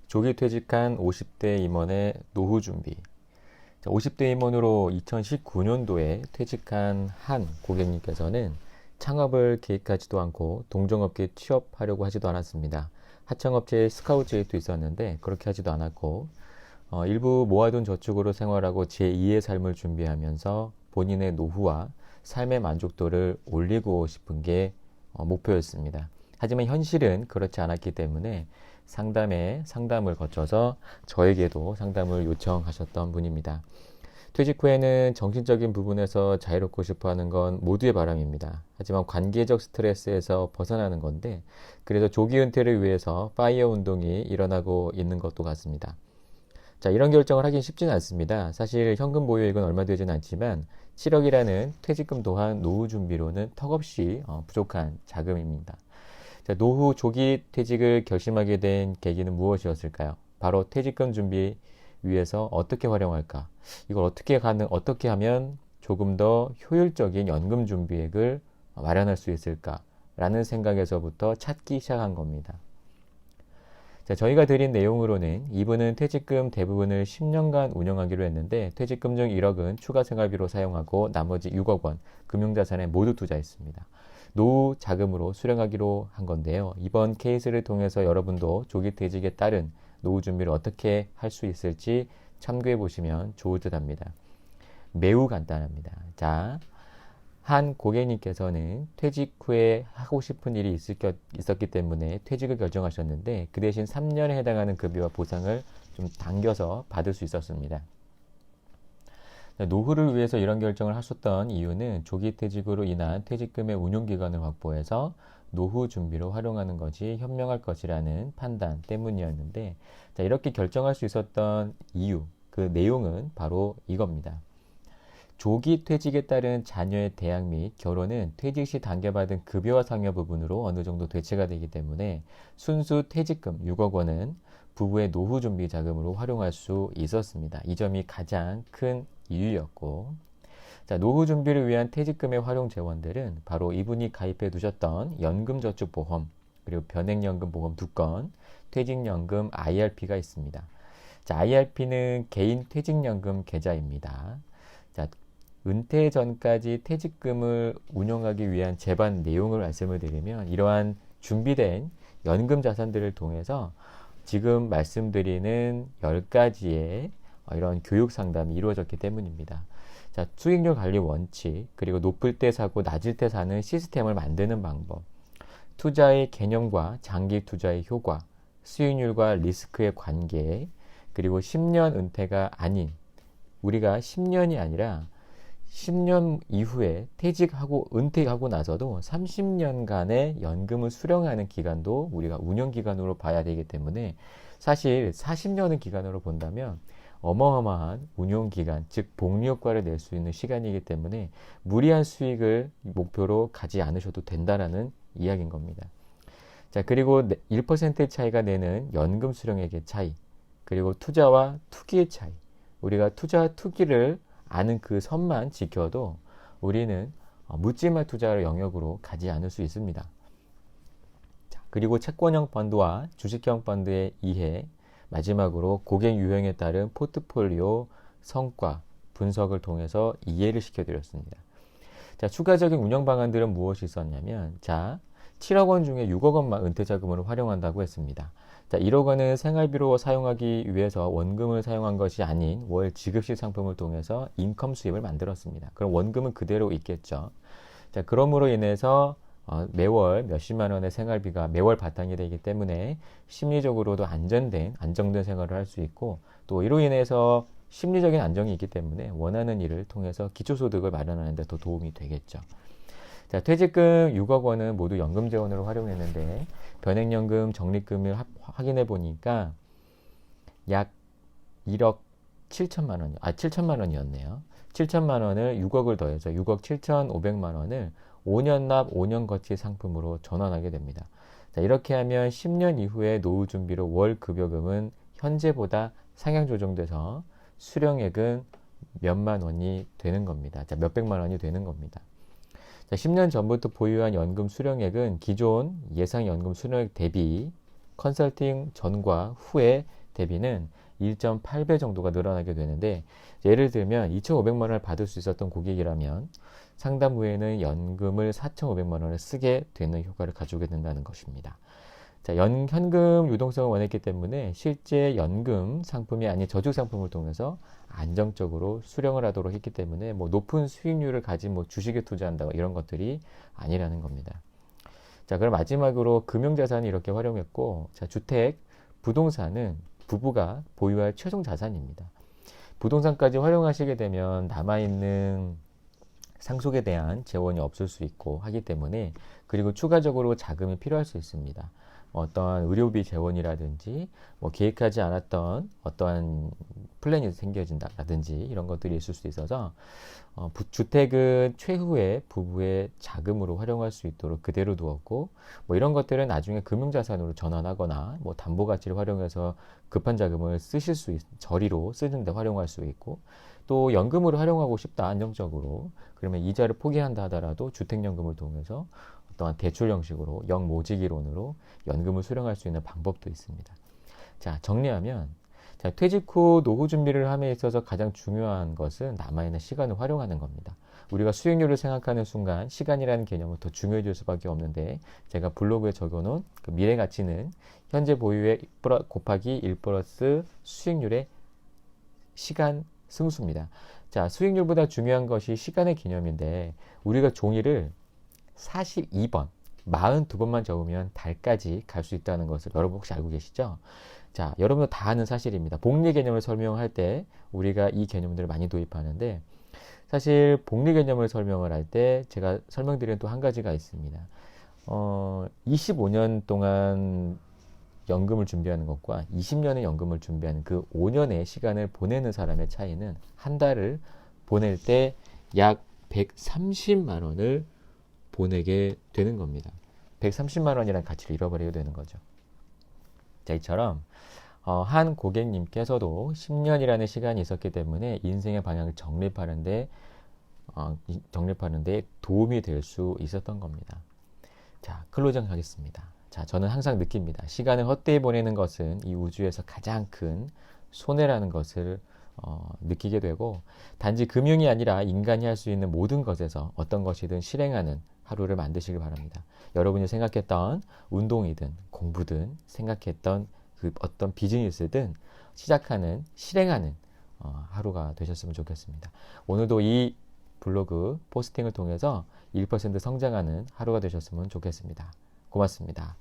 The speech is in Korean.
조기 퇴직한 50대 임원의 노후 준비. 50대 임원으로 2019년도에 퇴직한 한 고객님께서는 창업을 계획하지도 않고 동종업계에 취업하려고 하지도 않았습니다. 하청업체에 스카우트제도 있었는데 그렇게 하지도 않았고 일부 모아둔 저축으로 생활하고 제2의 삶을 준비하면서 본인의 노후와 삶의 만족도를 올리고 싶은 게 목표였습니다. 하지만 현실은 그렇지 않았기 때문에 상담을 거쳐서 저에게도 상담을 요청하셨던 분입니다. 퇴직 후에는 정신적인 부분에서 자유롭고 싶어 하는 건 모두의 바람입니다. 하지만 관계적 스트레스에서 벗어나는 건데, 그래서 조기 은퇴를 위해서 파이어 운동이 일어나고 있는 것도 같습니다. 자, 이런 결정을 하긴 쉽지는 않습니다. 사실 현금 보유액은 얼마 되진 않지만 7억이라는 퇴직금 또한 노후 준비로는 턱없이 부족한 자금입니다. 자, 노후 조기 퇴직을 결심하게 된 계기는 무엇이었을까요? 바로 퇴직금 준비 위해서 어떻게 활용할까? 이걸 어떻게 하면 조금 더 효율적인 연금 준비액을 마련할 수 있을까라는 생각에서부터 찾기 시작한 겁니다. 자, 저희가 드린 내용으로는 이분은 퇴직금 대부분을 10년간 운영하기로 했는데 퇴직금 중 1억은 추가 생활비로 사용하고 나머지 6억 원 금융자산에 모두 투자했습니다. 노후 자금으로 수령하기로 한 건데요. 이번 케이스를 통해서 여러분도 조기 퇴직에 따른 노후 준비를 어떻게 할 수 있을지 참고해 보시면 좋을 듯 합니다. 매우 간단합니다. 자, 한 고객님께서는 퇴직 후에 하고 싶은 일이 있었기 때문에 퇴직을 결정하셨는데 그 대신 3년에 해당하는 급여와 보상을 좀 당겨서 받을 수 있었습니다. 노후를 위해서 이런 결정을 하셨던 이유는 조기 퇴직으로 인한 퇴직금의 운용기간을 확보해서 노후 준비로 활용하는 것이 현명할 것이라는 판단 때문이었는데, 자, 이렇게 결정할 수 있었던 이유, 그 내용은 바로 이겁니다. 조기 퇴직에 따른 자녀의 대학 및 결혼은 퇴직 시 당겨받은 급여와 상여 부분으로 어느 정도 대체가 되기 때문에 순수 퇴직금 6억 원은 부부의 노후 준비 자금으로 활용할 수 있었습니다. 이 점이 가장 큰 이유였고, 자, 노후 준비를 위한 퇴직금의 활용 재원들은 바로 이분이 가입해 두셨던 연금저축보험, 그리고 변액연금보험 2건, 퇴직연금 IRP가 있습니다. 자, IRP는 개인 퇴직연금 계좌입니다. 자, 은퇴 전까지 퇴직금을 운용하기 위한 제반 내용을 말씀을 드리면 이러한 준비된 연금 자산들을 통해서 지금 말씀드리는 10가지의 이런 교육 상담이 이루어졌기 때문입니다. 자, 수익률 관리 원칙, 그리고 높을 때 사고 낮을 때 사는 시스템을 만드는 방법, 투자의 개념과 장기 투자의 효과, 수익률과 리스크의 관계, 그리고 10년 은퇴가 아닌, 우리가 10년이 아니라 10년 이후에 퇴직하고 은퇴하고 나서도 30년간의 연금을 수령하는 기간도 우리가 운영기간으로 봐야 되기 때문에 사실 40년의 기간으로 본다면 어마어마한 운용기간, 즉 복리효과를 낼 수 있는 시간이기 때문에 무리한 수익을 목표로 가지 않으셔도 된다라는 이야기인 겁니다. 자, 그리고 1%의 차이가 내는 연금 수령액의 차이, 그리고 투자와 투기의 차이, 우리가 투자와 투기를 아는 그 선만 지켜도 우리는 묻지마 투자를 영역으로 가지 않을 수 있습니다. 자, 그리고 채권형 펀드와 주식형 펀드의 이해, 마지막으로 고객 유형에 따른 포트폴리오 성과 분석을 통해서 이해를 시켜드렸습니다. 자, 추가적인 운영 방안들은 무엇이 있었냐면, 자, 7억 원 중에 6억 원만 은퇴자금으로 활용한다고 했습니다. 자, 1억 원은 생활비로 사용하기 위해서 원금을 사용한 것이 아닌 월 지급식 상품을 통해서 인컴 수입을 만들었습니다. 그럼 원금은 그대로 있겠죠. 자, 그러므로 인해서 매월 몇십만 원의 생활비가 매월 바탕이 되기 때문에 심리적으로도 안정된 생활을 할 수 있고, 또 이로 인해서 심리적인 안정이 있기 때문에 원하는 일을 통해서 기초소득을 마련하는 데 더 도움이 되겠죠. 자, 퇴직금 6억 원은 모두 연금 재원으로 활용했는데 변액연금 적립금을 확인해 보니까 약 1억 7천만 원, 7천만 원이었네요. 7천만 원을 6억을 더해서 6억 7천5백만 원을 5년 납 5년 거치 상품으로 전환하게 됩니다. 자, 이렇게 하면 10년 이후에 노후 준비로 월 급여금은 현재보다 상향 조정돼서 수령액은 몇만 원이 되는 겁니다. 자, 몇백만 원이 되는 겁니다. 자, 10년 전부터 보유한 연금 수령액은 기존 예상 연금 수령액 대비 컨설팅 전과 후에 대비는 1.8배 정도가 늘어나게 되는데, 예를 들면 2,500만 원을 받을 수 있었던 고객이라면 상담 후에는 연금을 4,500만 원을 쓰게 되는 효과를 가져오게 된다는 것입니다. 자, 현금 유동성을 원했기 때문에 실제 연금 상품이 아닌 저축 상품을 통해서 안정적으로 수령을 하도록 했기 때문에 뭐 높은 수익률을 가진 뭐 주식에 투자한다고 이런 것들이 아니라는 겁니다. 자, 그럼 마지막으로 금융자산이 이렇게 활용했고, 자, 주택, 부동산은 부부가 보유할 최종 자산입니다. 부동산까지 활용하시게 되면 남아있는 상속에 대한 재원이 없을 수 있고 하기 때문에, 그리고 추가적으로 자금이 필요할 수 있습니다. 어떠한 의료비 재원이라든지 뭐 계획하지 않았던 어떠한 플랜이 생겨진다라든지 이런 것들이 있을 수 있어서 주택은 최후의 부부의 자금으로 활용할 수 있도록 그대로 두었고, 뭐 이런 것들은 나중에 금융자산으로 전환하거나 뭐 담보가치를 활용해서 급한 자금을 쓰실 수 저리로 쓰는데 활용할 수 있고, 또 연금으로 활용하고 싶다 안정적으로 그러면 이자를 포기한다 하더라도 주택연금을 통해서 어떠한 대출 형식으로 영모지기론으로 연금을 수령할 수 있는 방법도 있습니다. 자, 정리하면, 자, 퇴직 후 노후 준비를 함에 있어서 가장 중요한 것은 남아있는 시간을 활용하는 겁니다. 우리가 수익률을 생각하는 순간 시간이라는 개념은 더 중요해질 수밖에 없는데, 제가 블로그에 적어놓은 그 미래 가치는 현재 보유의 곱하기 1 플러스 수익률의 시간 승수입니다. 자, 수익률보다 중요한 것이 시간의 개념인데, 우리가 종이를 42번, 42번만 적으면 달까지 갈 수 있다는 것을 여러분 혹시 알고 계시죠? 자, 여러분도 다 아는 사실입니다. 복리 개념을 설명할 때 우리가 이 개념들을 많이 도입하는데, 사실 복리 개념을 설명을 할 때 제가 설명드리는 또 한 가지가 있습니다. 25년 동안 연금을 준비하는 것과 20년의 연금을 준비하는 그 5년의 시간을 보내는 사람의 차이는 한 달을 보낼 때 약 130만 원을 보내게 되는 겁니다. 130만 원이라는 가치를 잃어버리게 되는 거죠. 자, 이처럼 한 고객님께서도 10년이라는 시간이 있었기 때문에 인생의 방향을 정립하는데 도움이 될 수 있었던 겁니다. 자, 클로징 하겠습니다. 자, 저는 항상 느낍니다. 시간을 헛되이 보내는 것은 이 우주에서 가장 큰 손해라는 것을 느끼게 되고, 단지 금융이 아니라 인간이 할 수 있는 모든 것에서 어떤 것이든 실행하는 하루를 만드시길 바랍니다. 여러분이 생각했던 운동이든 공부든 생각했던 그 어떤 비즈니스든 시작하는, 실행하는 하루가 되셨으면 좋겠습니다. 오늘도 이 블로그 포스팅을 통해서 1% 성장하는 하루가 되셨으면 좋겠습니다. 고맙습니다.